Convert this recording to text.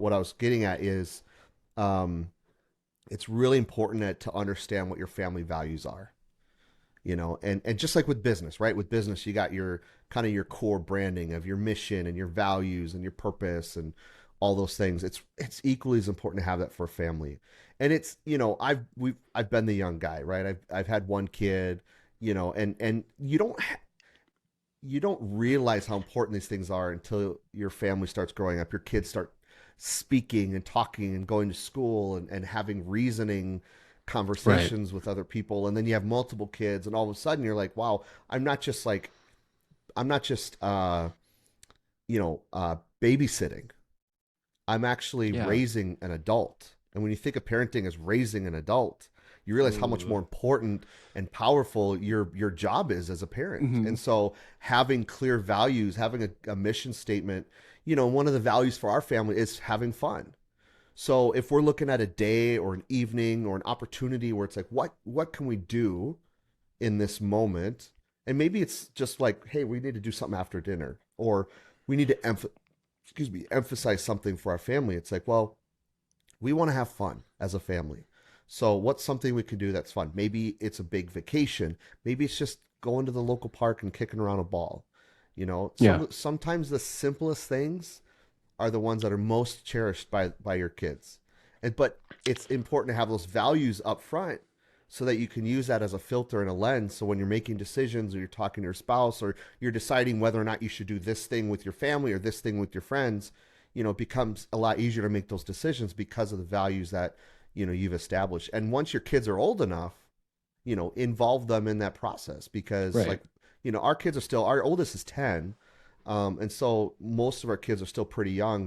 What I was getting at is, um, it's really important to understand what your family values are, and just like with business, right? With business, you got your kind of your core branding of your mission and your values and your purpose and all those things. It's equally as important to have that for a family. And it's, I've been the young guy, right? I've had one kid, and you don't realize how important these things are until your family starts growing up. Your kids start speaking and talking and going to school and having reasoning Right. conversations with other people. And then you have multiple kids, and all of a sudden you're like, wow, I'm not just babysitting. I'm actually Yeah. raising an adult. And when you think of parenting as raising an adult, you realize how much Ooh. more important and powerful your job is as a parent. Hmm. And so having clear values, having a mission statement, one of the values for our family is having fun. So if we're looking at a day or an evening or an opportunity where it's like, what can we do in this moment? And maybe it's just like, hey, we need to do something after dinner, or we need to emphasize something for our family. It's like, well, we want to have fun as a family. So what's something we can do that's fun? Maybe it's a big vacation. Maybe it's just going to the local park and kicking around a ball. Yeah. Sometimes the simplest things are the ones that are most cherished by your kids. But it's important to have those values up front so that you can use that as a filter and a lens. So when you're making decisions, or you're talking to your spouse, or you're deciding whether or not you should do this thing with your family or this thing with your friends, it becomes a lot easier to make those decisions because of the values that you've established. And once your kids are old enough, involve them in that process, because, Right. like, our kids are still, our oldest is 10. And so most of our kids are still pretty young.